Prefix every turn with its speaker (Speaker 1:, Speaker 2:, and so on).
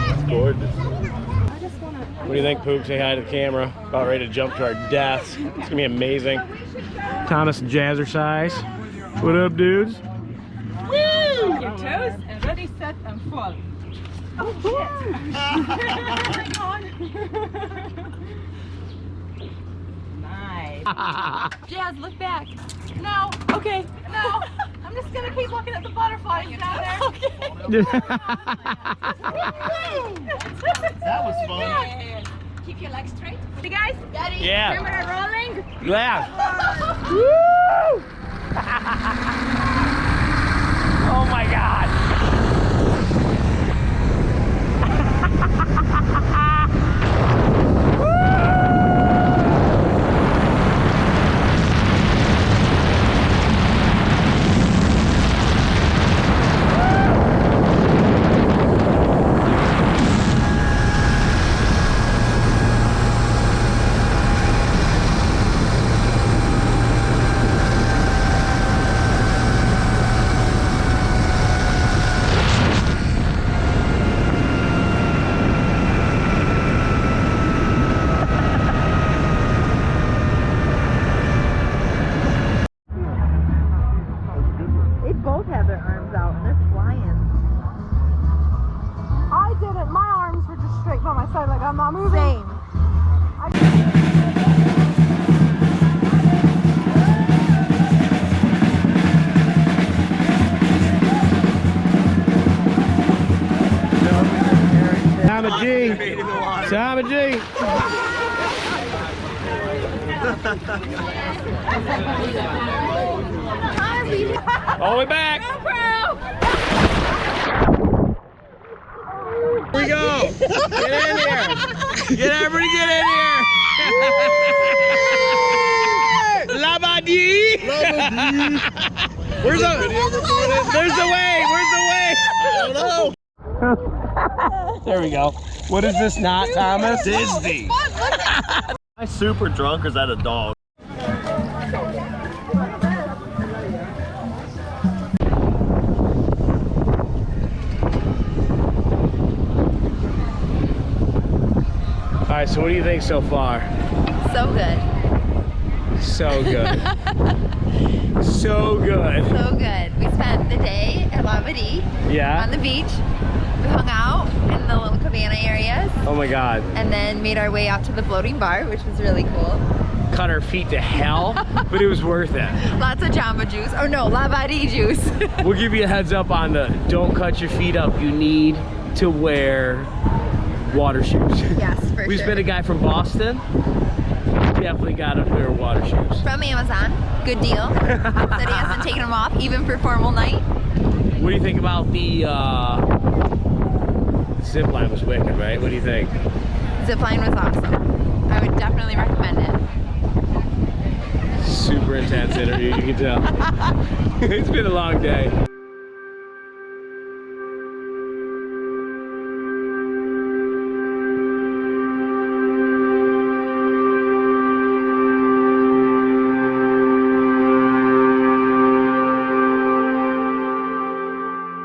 Speaker 1: It's gorgeous.
Speaker 2: What do you think, Pook? Say hi to the camera. About ready to jump to our deaths. It's gonna be amazing. Thomas and Jazzercise. What up, dudes?
Speaker 3: Woo! Your toes and ready, set, and fall. Oh shit! Hang on. Nice. Jazz, look back. No. Okay. No. I'm just gonna keep looking at the butterflies down there. Okay.
Speaker 1: That was fun.
Speaker 3: Yeah. Keep your legs straight. You guys, ready?
Speaker 2: Yeah.
Speaker 3: Camera rolling.
Speaker 2: Yeah. Woo! Oh my God.
Speaker 4: Both have their arms out and they're flying.
Speaker 3: I didn't. My arms were just straight by my side, like I'm not moving.
Speaker 4: Same.
Speaker 2: Tommy G. Tommy G. All the way back. Here we go. Get in here. Everybody get in here. Labadee. Where's the video recorded? There's the way. Where's the way? I don't know. There we go. What is this not, Thomas?
Speaker 1: Disney. Am I super drunk or is that a dog?
Speaker 2: All right, so what do you think so far?
Speaker 4: So good.
Speaker 2: So good. So good.
Speaker 4: So good. We spent the day at Labadee
Speaker 2: Yeah.
Speaker 4: on the beach. We hung out in the little cabana areas
Speaker 2: Oh my God.
Speaker 4: and then made our way out to the floating bar, which was really cool.
Speaker 2: Cut our feet to hell, but it was worth it.
Speaker 4: Lots of Jamba juice. Oh no, Labadee juice.
Speaker 2: We'll give you a heads up on the don't cut your feet up. You need to wear water shoes.
Speaker 4: Yes, for
Speaker 2: We
Speaker 4: sure.
Speaker 2: spent a guy from Boston. Definitely got to wear water shoes.
Speaker 4: From Amazon. Good deal. Said he hasn't taken them off even for formal night.
Speaker 2: What do you think about the Zipline was wicked, right? What do you think?
Speaker 4: Zipline was awesome. I would definitely recommend it.
Speaker 2: Super intense interview, you can tell. It's been a long day.